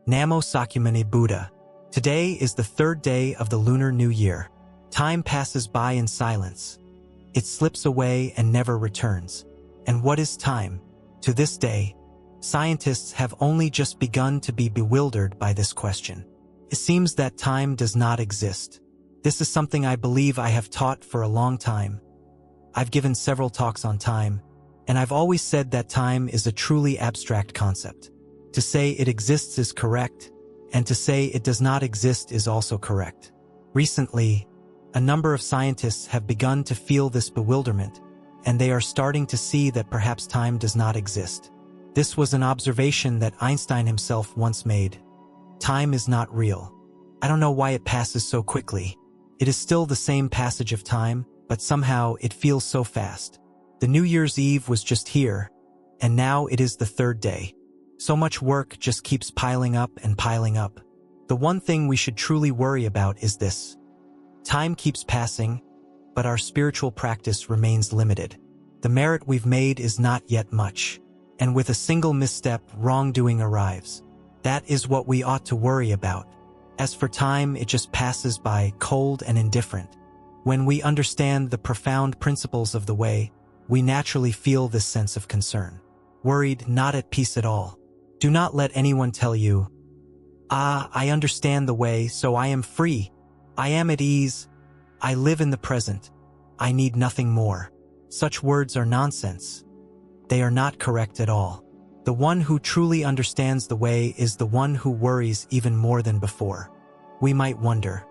Namo Sakyamuni Buddha. Today is the third day of the Lunar New Year. Time passes by in silence. It slips away and never returns. And what is time? To this day, scientists have only just begun to be bewildered by this question. It seems that time does not exist. This is something I believe I have taught for a long time. I've given several talks on time, and I've always said that time is a truly abstract concept. To say it exists is correct, and to say it does not exist is also correct. Recently, a number of scientists have begun to feel this bewilderment, and they are starting to see that perhaps time does not exist. This was an observation that Einstein himself once made. Time is not real. I don't know why it passes so quickly. It is still the same passage of time, but somehow it feels so fast. The New Year's Eve was just here, and now it is the third day. So much work just keeps piling up and piling up. The one thing we should truly worry about is this. Time keeps passing, but our spiritual practice remains limited. The merit we've made is not yet much, and with a single misstep, wrongdoing arrives. That is what we ought to worry about. As for time, it just passes by, cold and indifferent. When we understand the profound principles of the way, we naturally feel this sense of concern. Worried, not at peace at all. Do not let anyone tell you, I understand the way, so I am free. I am at ease. I live in the present. I need nothing more. Such words are nonsense. They are not correct at all. The one who truly understands the way is the one who worries even more than before. We might wonder,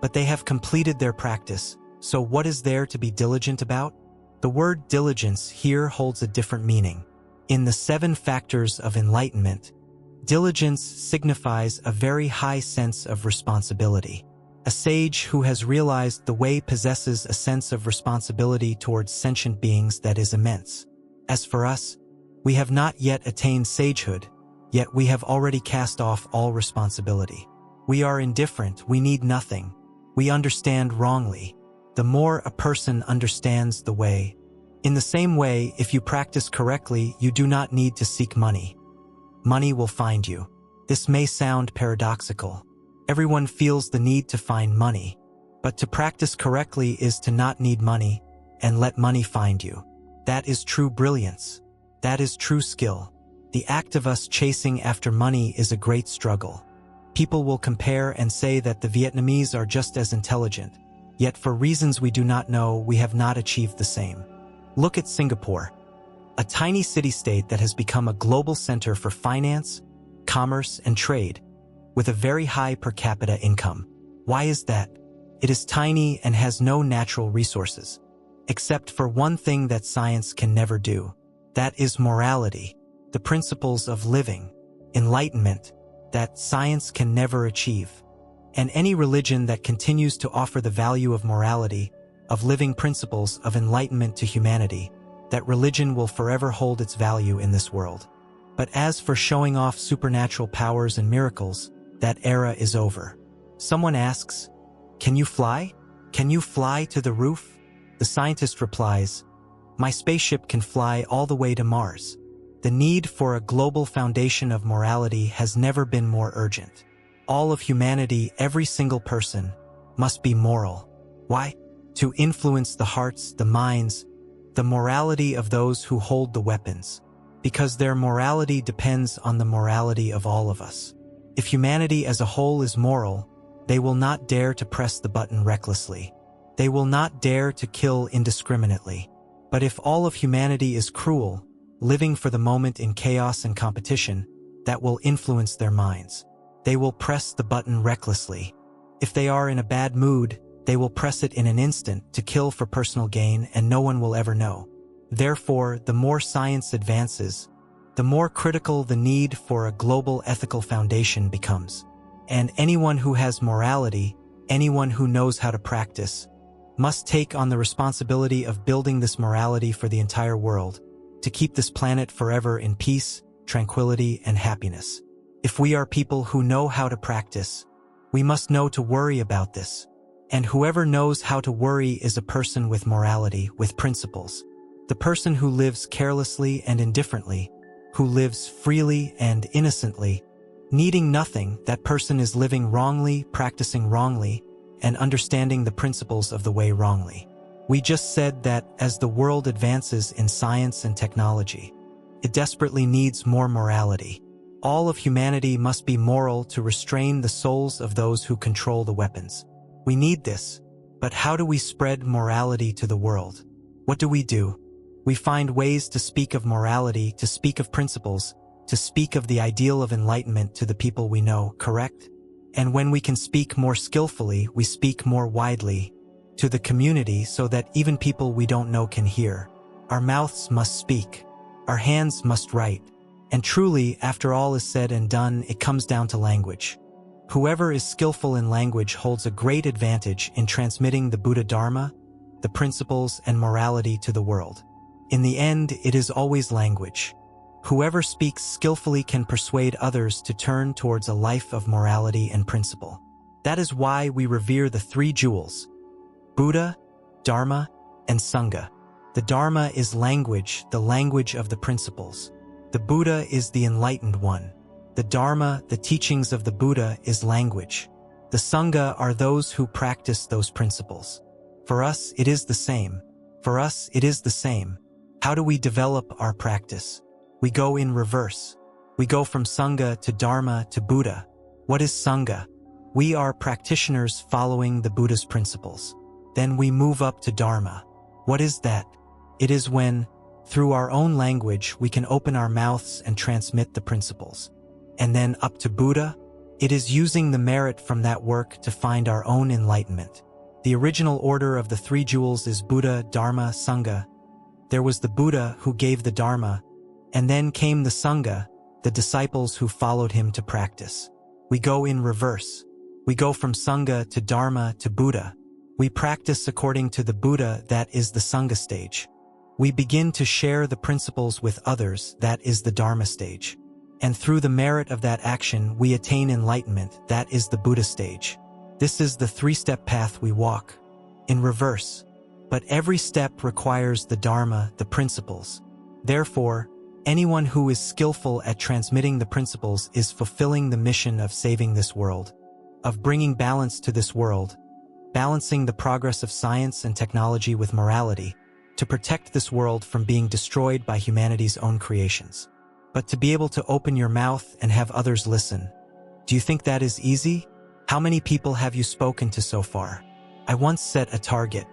but they have completed their practice, so what is there to be diligent about? The word diligence here holds a different meaning. In the 7 factors of enlightenment, diligence signifies a very high sense of responsibility. A sage who has realized the way possesses a sense of responsibility towards sentient beings that is immense. As for us, we have not yet attained sagehood, yet we have already cast off all responsibility. We are indifferent, we need nothing. We understand wrongly. The more a person understands the way, in the same way, if you practice correctly, you do not need to seek money. Money will find you. This may sound paradoxical. Everyone feels the need to find money, but to practice correctly is to not need money and let money find you. That is true brilliance. That is true skill. The act of us chasing after money is a great struggle. People will compare and say that the Vietnamese are just as intelligent, yet for reasons we do not know, we have not achieved the same. Look at Singapore, a tiny city-state that has become a global center for finance, commerce, and trade, with a very high per capita income. Why is that? It is tiny and has no natural resources, except for one thing that science can never do. That is morality, the principles of living, enlightenment, that science can never achieve. And any religion that continues to offer the value of morality, of living principles of enlightenment to humanity, that religion will forever hold its value in this world. But as for showing off supernatural powers and miracles, that era is over. Someone asks, "Can you fly? Can you fly to the roof?" The scientist replies, "My spaceship can fly all the way to Mars." The need for a global foundation of morality has never been more urgent. All of humanity, every single person, must be moral. Why? To influence the hearts, the minds, the morality of those who hold the weapons. Because their morality depends on the morality of all of us. If humanity as a whole is moral, they will not dare to press the button recklessly. They will not dare to kill indiscriminately. But if all of humanity is cruel, living for the moment in chaos and competition, that will influence their minds. They will press the button recklessly. If they are in a bad mood, they will press it in an instant to kill for personal gain, and no one will ever know. Therefore, the more science advances, the more critical the need for a global ethical foundation becomes. And anyone who has morality, anyone who knows how to practice, must take on the responsibility of building this morality for the entire world, to keep this planet forever in peace, tranquility, and happiness. If we are people who know how to practice, we must know to worry about this. And whoever knows how to worry is a person with morality, with principles. The person who lives carelessly and indifferently, who lives freely and innocently, Needing nothing, that person is living wrongly, practicing wrongly, and understanding the principles of the way wrongly. We just said that as the world advances in science and technology, it desperately needs more morality. All of humanity must be moral to restrain the souls of those who control the weapons. We need this, but how do we spread morality to the world? What do? We find ways to speak of morality, to speak of principles, to speak of the ideal of enlightenment to the people we know, correct? And when we can speak more skillfully, we speak more widely to the community so that even people we don't know can hear. Our mouths must speak. Our hands must write. And truly, after all is said and done, it comes down to language. Whoever is skillful in language holds a great advantage in transmitting the Buddha Dharma, the principles and morality to the world. In the end, it is always language. Whoever speaks skillfully can persuade others to turn towards a life of morality and principle. That is why we revere the three jewels: Buddha, Dharma, and Sangha. The Dharma is language, the language of the principles. The Buddha is the enlightened one. The Dharma, the teachings of the Buddha, is language. The Sangha are those who practice those principles. For us, it is the same. For us, it is the same. How do we develop our practice? We go in reverse. We go from Sangha to Dharma to Buddha. What is Sangha? We are practitioners following the Buddha's principles. Then we move up to Dharma. What is that? It is when, through our own language, we can open our mouths and transmit the principles. And then up to Buddha, it is using the merit from that work to find our own enlightenment. The original order of the three jewels is Buddha, Dharma, Sangha. There was the Buddha who gave the Dharma, and then came the Sangha, the disciples who followed him to practice. We go in reverse. We go from Sangha to Dharma to Buddha. We practice according to the Buddha, that is the Sangha stage. We begin to share the principles with others, that is the Dharma stage. And through the merit of that action, we attain enlightenment, that is the Buddha stage. This is the three-step path we walk, in reverse. But every step requires the Dharma, the principles. Therefore, anyone who is skillful at transmitting the principles is fulfilling the mission of saving this world, of bringing balance to this world, balancing the progress of science and technology with morality, to protect this world from being destroyed by humanity's own creations. But to be able to open your mouth and have others listen, do you think that is easy? How many people have you spoken to so far? I once set a target.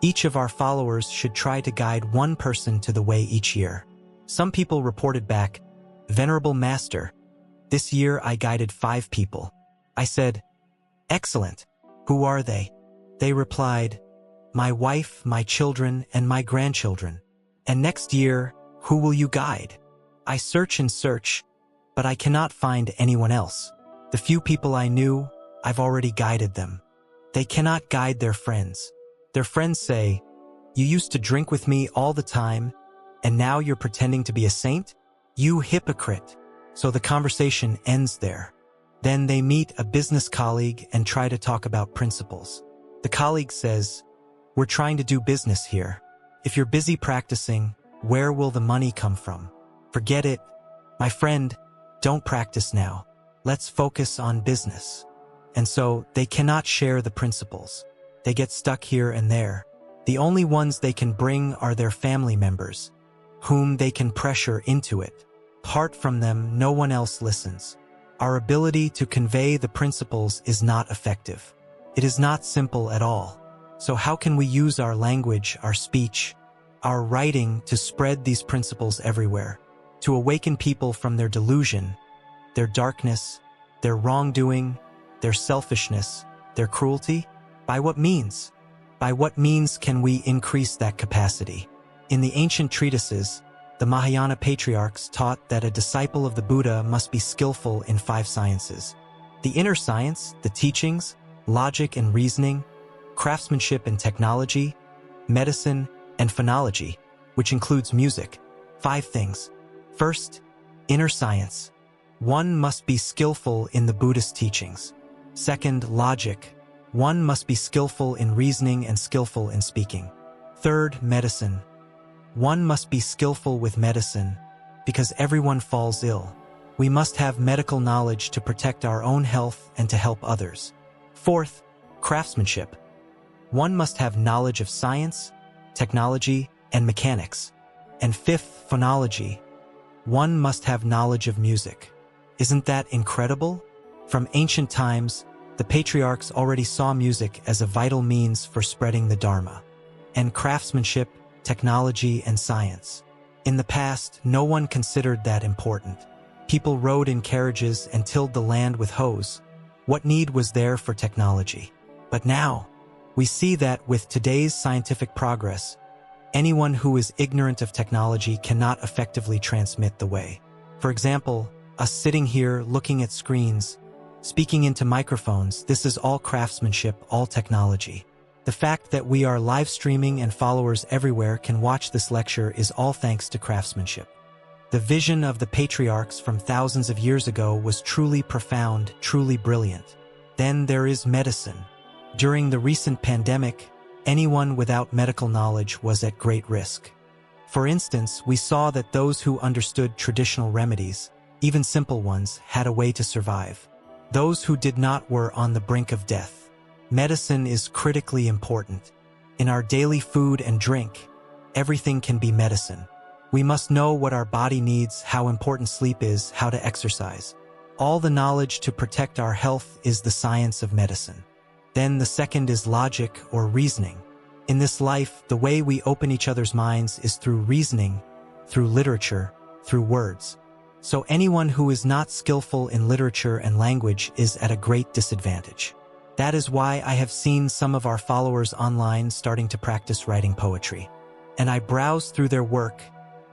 Each of our followers should try to guide one person to the way each year. Some people reported back, "Venerable Master, this year I guided 5 people." I said, "Excellent. Who are they?" They replied, "My wife, my children, and my grandchildren." "And next year, who will you guide?" I search and search, but I cannot find anyone else. The few people I knew, I've already guided them. They cannot guide their friends. Their friends say, "You used to drink with me all the time, and now you're pretending to be a saint? You hypocrite." So the conversation ends there. Then they meet a business colleague and try to talk about principles. The colleague says, "We're trying to do business here. If you're busy practicing, where will the money come from? Forget it. My friend, don't practice now. Let's focus on business." And so they cannot share the principles. They get stuck here and there. The only ones they can bring are their family members, whom they can pressure into it. Apart from them, no one else listens. Our ability to convey the principles is not effective. It is not simple at all. So how can we use our language, our speech, our writing to spread these principles everywhere? To awaken people from their delusion, their darkness, their wrongdoing, their selfishness, their cruelty? By what means? By what means can we increase that capacity? In the ancient treatises, the Mahayana patriarchs taught that a disciple of the Buddha must be skillful in 5 sciences: the inner science, the teachings, logic and reasoning, craftsmanship and technology, medicine, and phonology, which includes music. 5 things. First, inner science. One must be skillful in the Buddhist teachings. Second, logic. One must be skillful in reasoning and skillful in speaking. Third, medicine. One must be skillful with medicine, because everyone falls ill. we must have medical knowledge to protect our own health and to help others. Fourth, craftsmanship. One must have knowledge of science, technology, and mechanics. And fifth, phonology. One must have knowledge of music. Isn't that incredible? From ancient times, the patriarchs already saw music as a vital means for spreading the Dharma. And craftsmanship, technology, and science. In the past, no one considered that important. People rode in carriages and tilled the land with hoes. What need was there for technology? But now, we see that with today's scientific progress, anyone who is ignorant of technology cannot effectively transmit the way. For example, us sitting here looking at screens, speaking into microphones, this is all craftsmanship, all technology. The fact that we are live streaming and followers everywhere can watch this lecture is all thanks to craftsmanship. The vision of the patriarchs from thousands of years ago was truly profound, truly brilliant. Then there is medicine. During the recent pandemic, anyone without medical knowledge was at great risk. For instance, we saw that those who understood traditional remedies, even simple ones, had a way to survive. Those who did not were on the brink of death. Medicine is critically important. In our daily food and drink, everything can be medicine. We must know what our body needs, how important sleep is, how to exercise. All the knowledge to protect our health is the science of medicine. Then the second is logic or reasoning. In this life, the way we open each other's minds is through reasoning, through literature, through words. So anyone who is not skillful in literature and language is at a great disadvantage. That is why I have seen some of our followers online starting to practice writing poetry. And I browse through their work,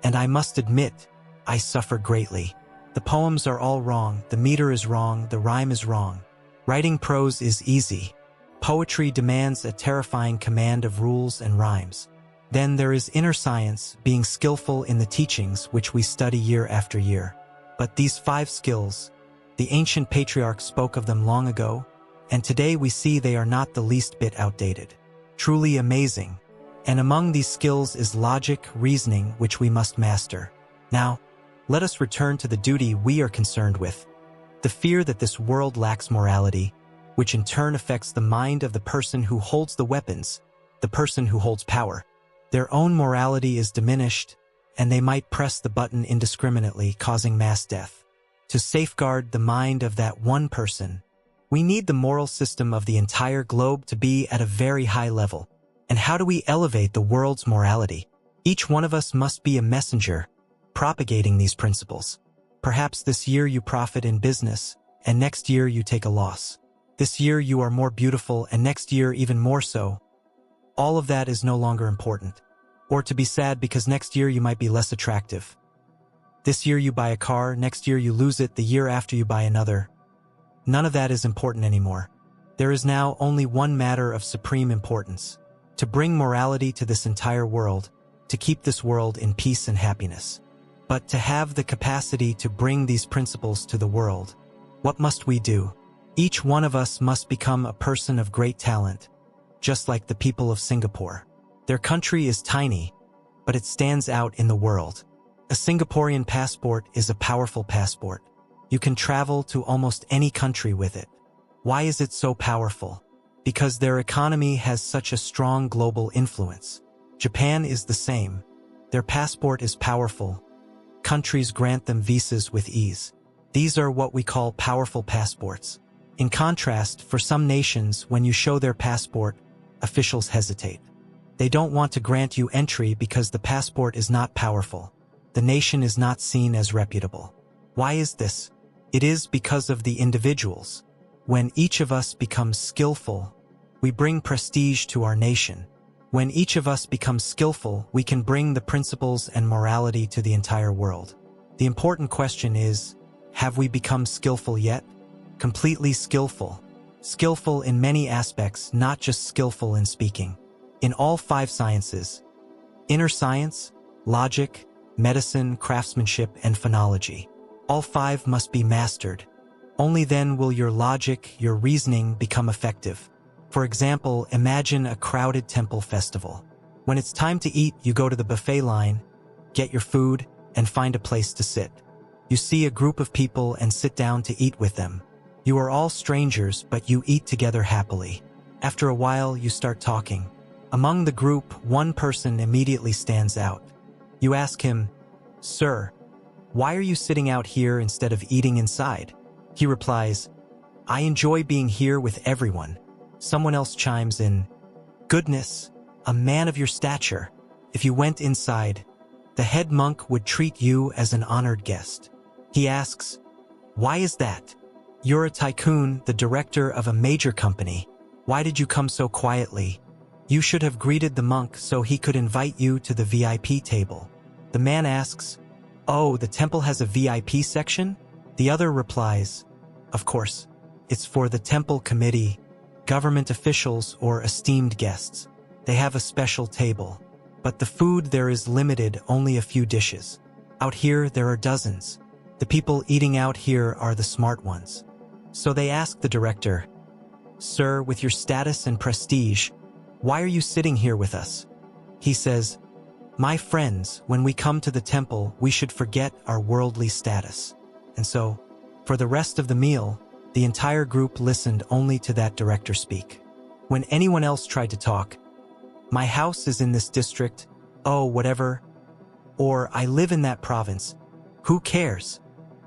and I must admit, I suffer greatly. The poems are all wrong, the meter is wrong, the rhyme is wrong. Writing prose is easy. Poetry demands a terrifying command of rules and rhymes. Then there is inner science, being skillful in the teachings which we study year after year. But these 5 skills, the ancient patriarchs spoke of them long ago, and today we see they are not the least bit outdated. Truly amazing. And among these skills is logic, reasoning, which we must master. Now, let us return to the duty we are concerned with. The fear that this world lacks morality, which in turn affects the mind of the person who holds the weapons, the person who holds power. Their own morality is diminished, and they might press the button indiscriminately, causing mass death. To safeguard the mind of that one person, we need the moral system of the entire globe to be at a very high level. And how do we elevate the world's morality? Each one of us must be a messenger, propagating these principles. Perhaps this year you profit in business, and next year you take a loss. This year you are more beautiful, and next year even more so. All of that is no longer important. Or to be sad because next year you might be less attractive. This year you buy a car, next year you lose it, the year after you buy another. None of that is important anymore. There is now only one matter of supreme importance: to bring morality to this entire world, to keep this world in peace and happiness. But to have the capacity to bring these principles to the world, what must we do? Each one of us must become a person of great talent, just like the people of Singapore. Their country is tiny, but it stands out in the world. A Singaporean passport is a powerful passport. You can travel to almost any country with it. Why is it so powerful? Because their economy has such a strong global influence. Japan is the same. Their passport is powerful. Countries grant them visas with ease. These are what we call powerful passports. In contrast, for some nations, when you show their passport, officials hesitate. They don't want to grant you entry because the passport is not powerful. The nation is not seen as reputable. Why is this? It is because of the individuals. When each of us becomes skillful, we bring prestige to our nation. When each of us becomes skillful, we can bring the principles and morality to the entire world. The important question is, have we become skillful yet? Completely skillful. Skillful in many aspects, not just skillful in speaking. In all 5 sciences: inner science, logic, medicine, craftsmanship, and phonology. All 5 must be mastered. Only then will your logic, your reasoning become effective. For example, imagine a crowded temple festival. When it's time to eat, you go to the buffet line, get your food, and find a place to sit. You see a group of people and sit down to eat with them. You are all strangers, but you eat together happily. After a while, you start talking. Among the group, one person immediately stands out. You ask him, "Sir, why are you sitting out here instead of eating inside?" He replies, "I enjoy being here with everyone." Someone else chimes in, "Goodness, a man of your stature. If you went inside, the head monk would treat you as an honored guest." He asks, "Why is that? You're a tycoon, the director of a major company. Why did you come so quietly? You should have greeted the monk so he could invite you to the VIP table." The man asks, "Oh, the temple has a VIP section?" The other replies, "Of course. It's for the temple committee, government officials, or esteemed guests. They have a special table. But the food there is limited, only a few dishes. Out here, there are dozens. The people eating out here are the smart ones." So they ask the director, "Sir, with your status and prestige, why are you sitting here with us?" He says, "My friends, when we come to the temple, we should forget our worldly status." And so, for the rest of the meal, the entire group listened only to that director speak. When anyone else tried to talk, "My house is in this district, oh, whatever," or "I live in that province, who cares?"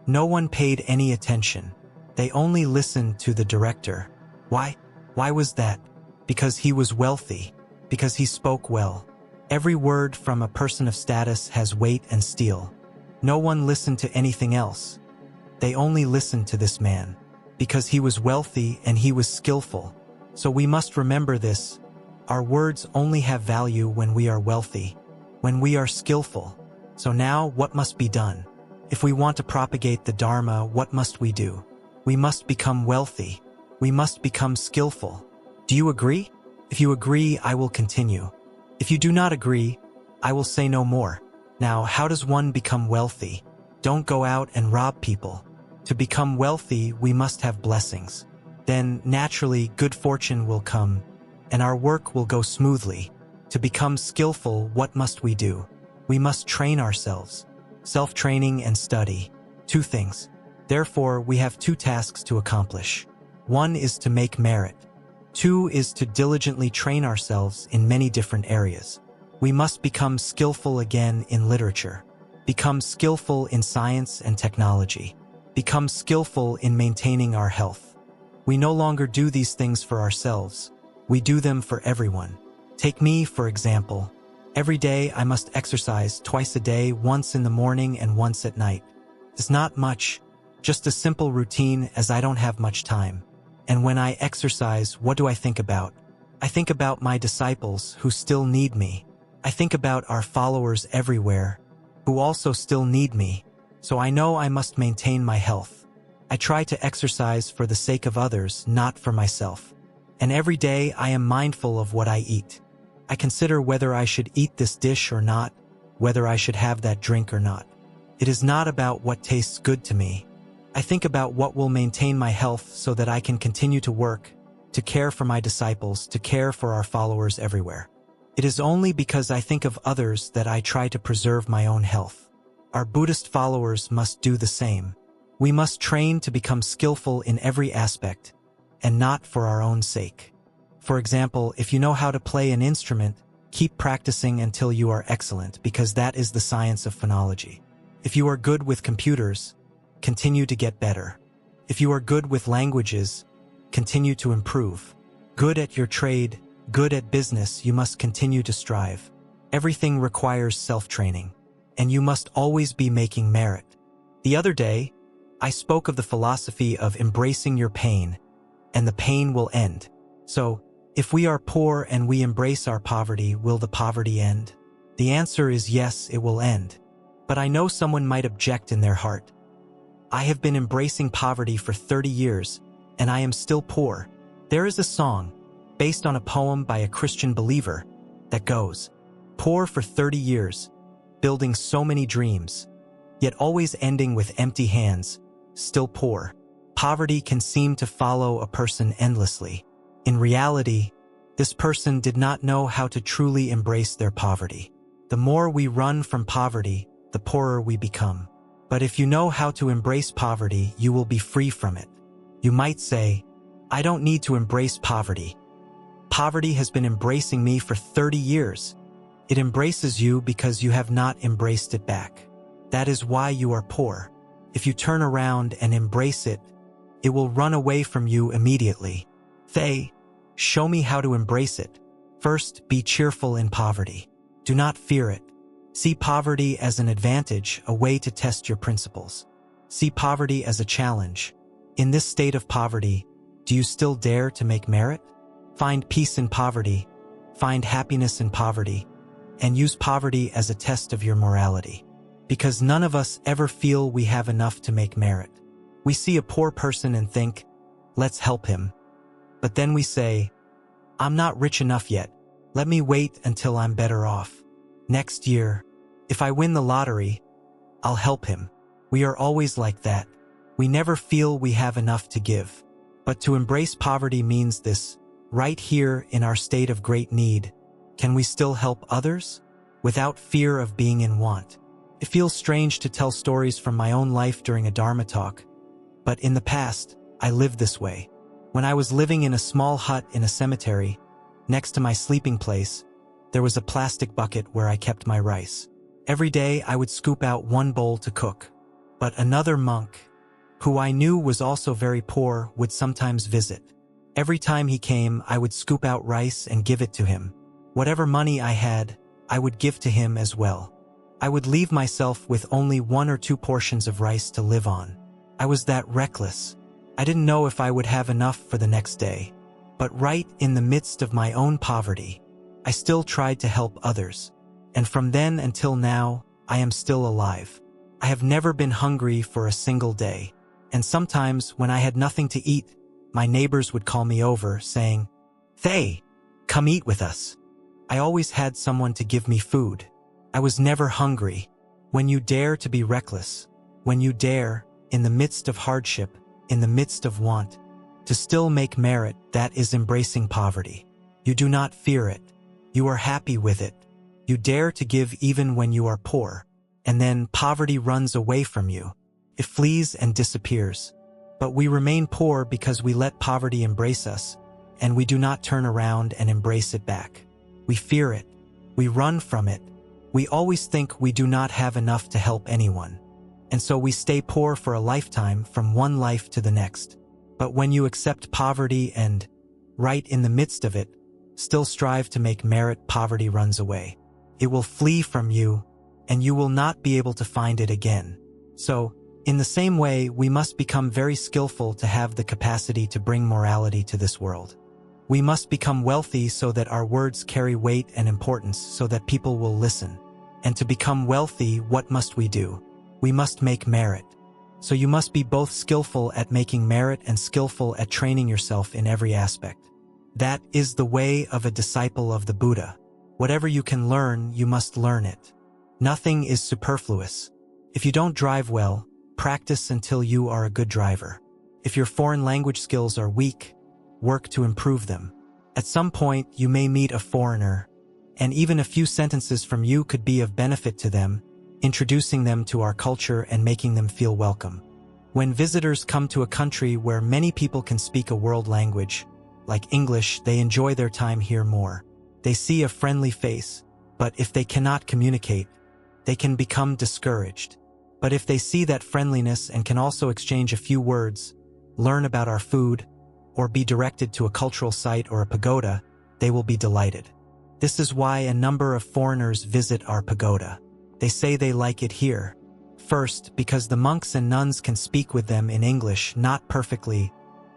No one paid any attention. They only listened to the director. Why? Why was that? Because he was wealthy, because he spoke well. Every word from a person of status has weight and steel. No one listened to anything else. They only listened to this man, because he was wealthy and he was skillful. So we must remember this. Our words only have value when we are wealthy, when we are skillful. So now, what must be done? If we want to propagate the Dharma, what must we do? We must become wealthy. We must become skillful. Do you agree? If you agree, I will continue. If you do not agree, I will say no more. Now, how does one become wealthy? Don't go out and rob people. To become wealthy, we must have blessings. Then, naturally, good fortune will come, and our work will go smoothly. To become skillful, what must we do? We must train ourselves. Self-training and study. Two things. Therefore, we have two tasks to accomplish. One is to make merit. Two is to diligently train ourselves in many different areas. We must become skillful again in literature. Become skillful in science and technology. Become skillful in maintaining our health. We no longer do these things for ourselves. We do them for everyone. Take me, for example. Every day I must exercise twice a day, once in the morning and once at night. It's not much, just a simple routine as I don't have much time. And when I exercise, what do I think about? I think about my disciples who still need me. I think about our followers everywhere who also still need me. So I know I must maintain my health. I try to exercise for the sake of others, not for myself. And every day I am mindful of what I eat. I consider whether I should eat this dish or not, whether I should have that drink or not. It is not about what tastes good to me. I think about what will maintain my health so that I can continue to work, to care for my disciples, to care for our followers everywhere. It is only because I think of others that I try to preserve my own health. Our Buddhist followers must do the same. We must train to become skillful in every aspect, and not for our own sake. For example, if you know how to play an instrument, keep practicing until you are excellent, because that is the science of phonology. If you are good with computers, continue to get better. If you are good with languages, continue to improve. Good at your trade, good at business, you must continue to strive. Everything requires self-training, and you must always be making merit. The other day, I spoke of the philosophy of embracing your pain, and the pain will end. So, if we are poor and we embrace our poverty, will the poverty end? The answer is yes, it will end. But I know someone might object in their heart. I have been embracing poverty for 30 years, and I am still poor. There is a song, based on a poem by a Christian believer, that goes, "Poor for 30 years, building so many dreams, yet always ending with empty hands, still poor." Poverty can seem to follow a person endlessly. In reality, this person did not know how to truly embrace their poverty. The more we run from poverty, the poorer we become. But if you know how to embrace poverty, you will be free from it. You might say, I don't need to embrace poverty. Poverty has been embracing me for 30 years. It embraces you because you have not embraced it back. That is why you are poor. If you turn around and embrace it, it will run away from you immediately. They, show me how to embrace it. First, be cheerful in poverty. Do not fear it. See poverty as an advantage, a way to test your principles. See poverty as a challenge. In this state of poverty, do you still dare to make merit? Find peace in poverty, find happiness in poverty, and use poverty as a test of your morality. Because none of us ever feel we have enough to make merit. We see a poor person and think, let's help him. But then we say, I'm not rich enough yet. Let me wait until I'm better off. Next year, if I win the lottery, I'll help him. We are always like that. We never feel we have enough to give. But to embrace poverty means this: right here in our state of great need, can we still help others? Without fear of being in want. It feels strange to tell stories from my own life during a Dharma talk, but in the past, I lived this way. When I was living in a small hut in a cemetery, next to my sleeping place, there was a plastic bucket where I kept my rice. Every day I would scoop out one bowl to cook. But another monk, who I knew was also very poor, would sometimes visit. Every time he came, I would scoop out rice and give it to him. Whatever money I had, I would give to him as well. I would leave myself with only 1 or 2 portions of rice to live on. I was that reckless. I didn't know if I would have enough for the next day. But right in the midst of my own poverty, I still tried to help others. And from then until now, I am still alive. I have never been hungry for a single day. And sometimes when I had nothing to eat, my neighbors would call me over saying, "Thay, come eat with us." I always had someone to give me food. I was never hungry. When you dare to be reckless, when you dare, in the midst of hardship, in the midst of want, to still make merit, that is embracing poverty. You do not fear it. You are happy with it. You dare to give even when you are poor. And then poverty runs away from you. It flees and disappears. But we remain poor because we let poverty embrace us, and we do not turn around and embrace it back. We fear it. We run from it. We always think we do not have enough to help anyone. And so we stay poor for a lifetime, from one life to the next. But when you accept poverty and, right in the midst of it, still strive to make merit, poverty runs away. It will flee from you, and you will not be able to find it again. So, in the same way, we must become very skillful to have the capacity to bring morality to this world. We must become wealthy so that our words carry weight and importance, so that people will listen. And to become wealthy, what must we do? We must make merit. So you must be both skillful at making merit and skillful at training yourself in every aspect. That is the way of a disciple of the Buddha. Whatever you can learn, you must learn it. Nothing is superfluous. If you don't drive well, practice until you are a good driver. If your foreign language skills are weak, work to improve them. At some point, you may meet a foreigner, and even a few sentences from you could be of benefit to them, introducing them to our culture and making them feel welcome. When visitors come to a country where many people can speak a world language, like English, they enjoy their time here more. They see a friendly face, but if they cannot communicate, they can become discouraged. But if they see that friendliness and can also exchange a few words, learn about our food, or be directed to a cultural site or a pagoda, they will be delighted. This is why a number of foreigners visit our pagoda. They say they like it here. First, because the monks and nuns can speak with them in English, not perfectly,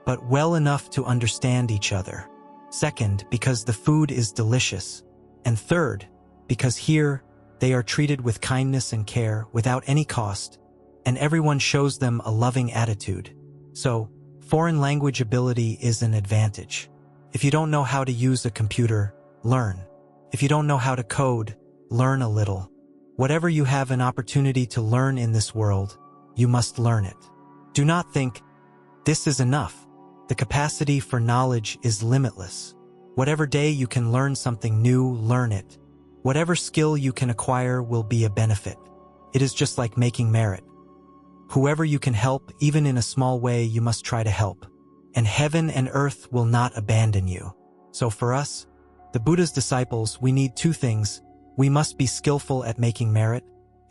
but well enough to understand each other. Second, because the food is delicious. And third, because here, they are treated with kindness and care without any cost, and everyone shows them a loving attitude. So, foreign language ability is an advantage. If you don't know how to use a computer, learn. If you don't know how to code, learn a little. Whatever you have an opportunity to learn in this world, you must learn it. Do not think, this is enough. The capacity for knowledge is limitless. Whatever day you can learn something new, learn it. Whatever skill you can acquire will be a benefit. It is just like making merit. Whoever you can help, even in a small way, you must try to help. And heaven and earth will not abandon you. So for us, the Buddha's disciples, we need two things. We must be skillful at making merit,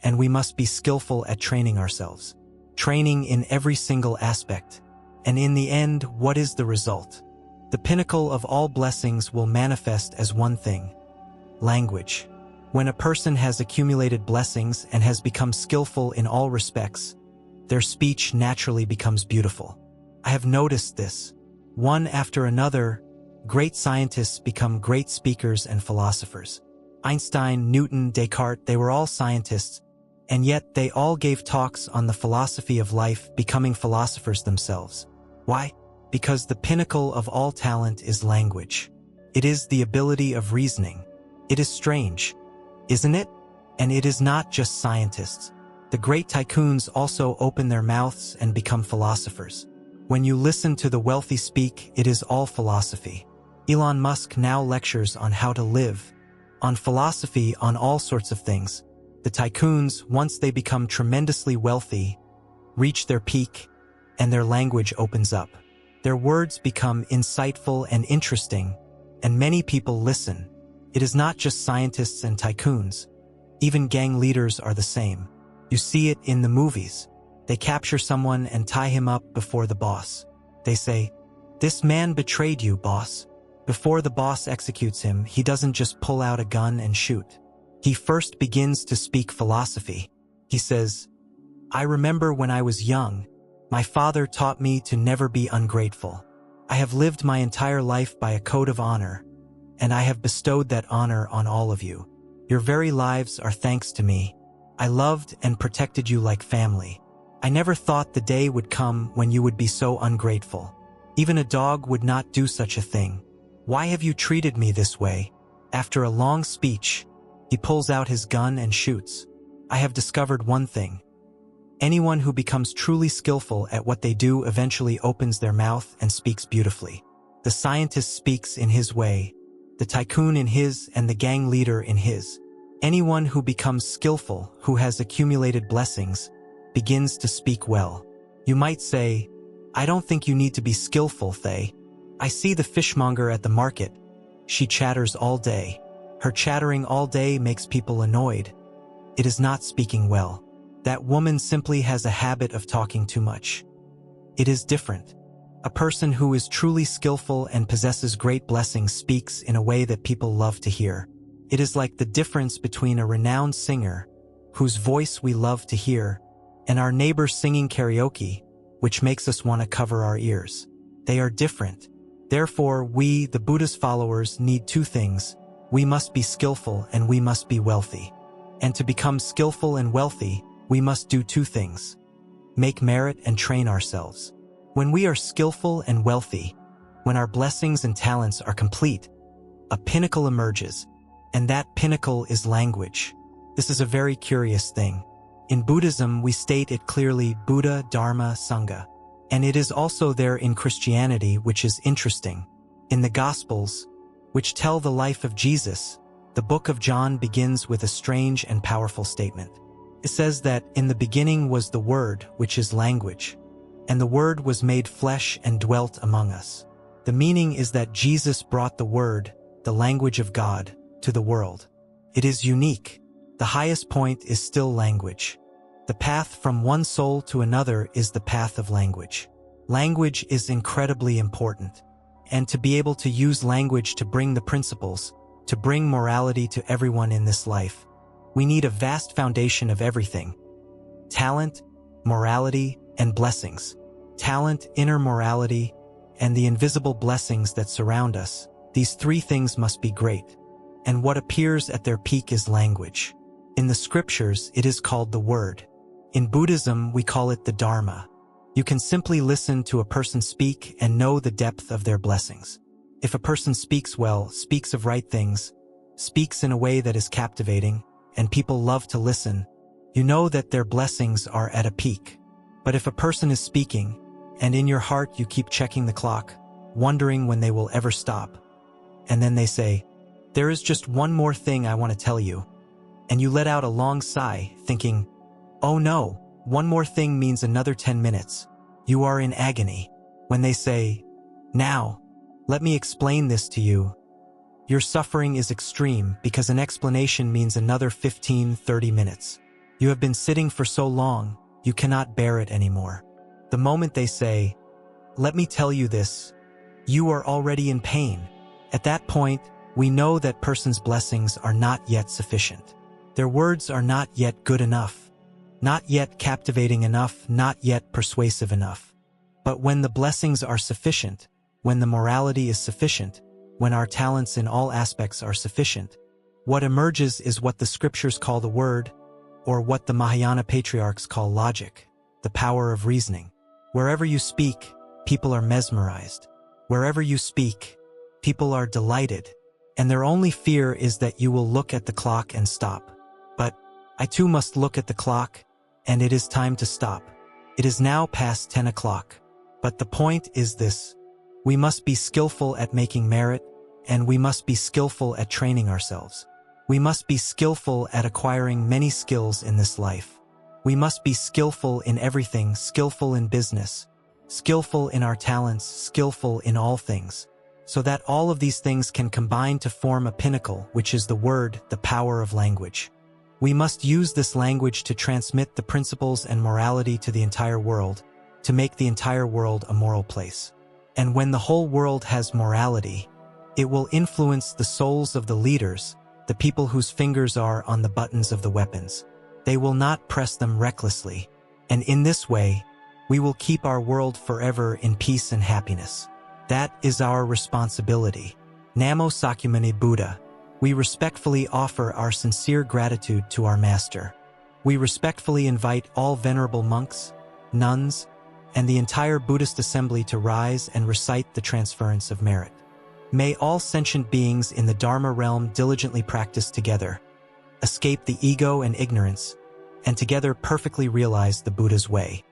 and we must be skillful at training ourselves. Training in every single aspect. And in the end, what is the result? The pinnacle of all blessings will manifest as one thing: language. When a person has accumulated blessings and has become skillful in all respects, their speech naturally becomes beautiful. I have noticed this. One after another, great scientists become great speakers and philosophers. Einstein, Newton, Descartes, they were all scientists, and yet they all gave talks on the philosophy of life, becoming philosophers themselves. Why? Because the pinnacle of all talent is language. It is the ability of reasoning. It is strange, isn't it? And it is not just scientists. The great tycoons also open their mouths and become philosophers. When you listen to the wealthy speak, it is all philosophy. Elon Musk now lectures on how to live, on philosophy, on all sorts of things. The tycoons, once they become tremendously wealthy, reach their peak, and their language opens up. Their words become insightful and interesting, and many people listen. It is not just scientists and tycoons. Even gang leaders are the same. You see it in the movies. They capture someone and tie him up before the boss. They say, "This man betrayed you, boss." Before the boss executes him, he doesn't just pull out a gun and shoot. He first begins to speak philosophy. He says, "I remember when I was young, my father taught me to never be ungrateful. I have lived my entire life by a code of honor, and I have bestowed that honor on all of you. Your very lives are thanks to me. I loved and protected you like family. I never thought the day would come when you would be so ungrateful. Even a dog would not do such a thing. Why have you treated me this way?" After a long speech, he pulls out his gun and shoots. I have discovered one thing. Anyone who becomes truly skillful at what they do eventually opens their mouth and speaks beautifully. The scientist speaks in his way, the tycoon in his, and the gang leader in his. Anyone who becomes skillful, who has accumulated blessings, begins to speak well. You might say, "I don't think you need to be skillful, Thay. I see the fishmonger at the market. She chatters all day. Her chattering all day makes people annoyed. It is not speaking well. That woman simply has a habit of talking too much." It is different. A person who is truly skillful and possesses great blessings speaks in a way that people love to hear. It is like the difference between a renowned singer, whose voice we love to hear, and our neighbor singing karaoke, which makes us want to cover our ears. They are different. Therefore, we, the Buddha's followers, need two things. We must be skillful and we must be wealthy. And to become skillful and wealthy, we must do two things: make merit and train ourselves. When we are skillful and wealthy, when our blessings and talents are complete, a pinnacle emerges, and that pinnacle is language. This is a very curious thing. In Buddhism, we state it clearly: Buddha, Dharma, Sangha. And it is also there in Christianity, which is interesting. In the Gospels, which tell the life of Jesus, the book of John begins with a strange and powerful statement. It says that in the beginning was the Word, which is language, and the Word was made flesh and dwelt among us. The meaning is that Jesus brought the Word, the language of God, to the world. It is unique. The highest point is still language. The path from one soul to another is the path of language. Language is incredibly important. And to be able to use language to bring the principles, to bring morality to everyone in this life, we need a vast foundation of everything: talent, morality, and blessings. Talent, inner morality, and the invisible blessings that surround us. These three things must be great. And what appears at their peak is language. In the scriptures, it is called the Word. In Buddhism, we call it the Dharma. You can simply listen to a person speak and know the depth of their blessings. If a person speaks well, speaks of right things, speaks in a way that is captivating, and people love to listen, you know that their blessings are at a peak. But if a person is speaking, and in your heart you keep checking the clock, wondering when they will ever stop, and then they say, "There is just one more thing I want to tell you," and you let out a long sigh, thinking, "Oh no, One more thing means another 10 minutes. You are in agony. When they say, "Now, let me explain this to you," your suffering is extreme because an explanation means another 15-30 minutes. You have been sitting for so long, you cannot bear it anymore. The moment they say, "Let me tell you this," you are already in pain. At that point, we know that person's blessings are not yet sufficient. Their words are not yet good enough, not yet captivating enough, not yet persuasive enough. But when the blessings are sufficient, when the morality is sufficient, when our talents in all aspects are sufficient, what emerges is what the scriptures call the word, or what the Mahayana patriarchs call logic, the power of reasoning. Wherever you speak, people are mesmerized. Wherever you speak, people are delighted, and their only fear is that you will look at the clock and stop. But I too must look at the clock, and it is time to stop. It is now past 10 o'clock. But the point is this: we must be skillful at making merit, and we must be skillful at training ourselves. We must be skillful at acquiring many skills in this life. We must be skillful in everything, skillful in business, skillful in our talents, skillful in all things, so that all of these things can combine to form a pinnacle, which is the word, the power of language. We must use this language to transmit the principles and morality to the entire world, to make the entire world a moral place. And when the whole world has morality, it will influence the souls of the leaders, the people whose fingers are on the buttons of the weapons. They will not press them recklessly, and in this way, we will keep our world forever in peace and happiness. That is our responsibility. Namo Sakyamuni Buddha. We respectfully offer our sincere gratitude to our Master. We respectfully invite all venerable monks, nuns, and the entire Buddhist assembly to rise and recite the transference of merit. May all sentient beings in the Dharma realm diligently practice together, escape the ego and ignorance, and together perfectly realize the Buddha's way.